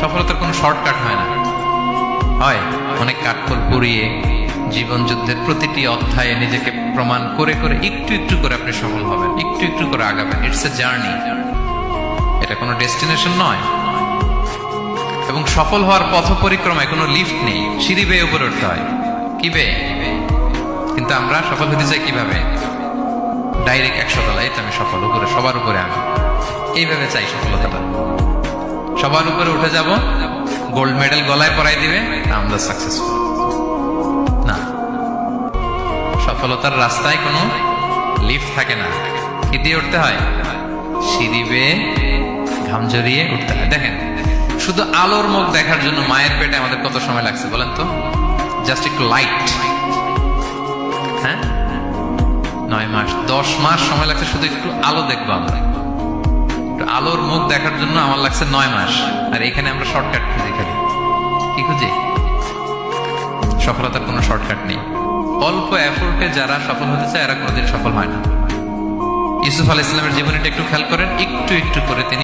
সফলতার কোনো শর্টকাট হয় না, হয় অনেক কাঠখড় পুড়িয়ে জীবন যুদ্ধের প্রতিটি অধ্যায়ে নিজেকে প্রমাণ করে করে একটু একটু করে আপনি সফল হবেন, একটু একটু করে আগাবেন। ইটস এ জার্নি, এটা কোনো ডেস্টিনেশন নয়। এবং সফল হওয়ার পথ পরিক্রমায় কোনো লিফট নেই, সিঁড়ি বেয়ে উপরে উঠতে হয়। কি বেয়ে? কিন্তু আমরা সফল হতে চাই কিভাবে? ডাইরেক্ট 100 তলা, এই তো আমি সফল, উপরে সবার উপরে আমি, এইভাবে চাই সফলতাটা। সবার উপরে উঠে যাব, গোল্ড মেডেল গলায় পরাই দিবে, আমরা সাকসেসফুল না। সফলতার রাস্তায় কোনো লিফট থাকে না। কি দিয়ে উঠতে হয়? সিঁড়ি বেয়ে ঘাম জড়িয়ে উঠতে হয়। দেখেন, শুধু আলোর মুখ দেখার জন্য মায়ের পেটে আমাদের কত সময় লাগছে বলেন তো? জাস্ট একটু লাইট, হ্যাঁ, 9 মাস 10 মাস সময় লাগছে শুধু একটু আলো দেখবো আমরা। একটু আলোর মুখ দেখার জন্য আমার লাগছে 9 মাস। আর এখানে আমরা শর্টকাট খুঁজি, খালি কি খুঁজি? সফলতার কোনো শর্টকাট নেই। অল্প এফোর্টে যারা সফল হতে চায় এরা কোনোদিন সফল হয় না। ইউসুফ আলাইহিস সালামের জীবনীটা একটু খেয়াল করেন, একটু একটু করে তিনি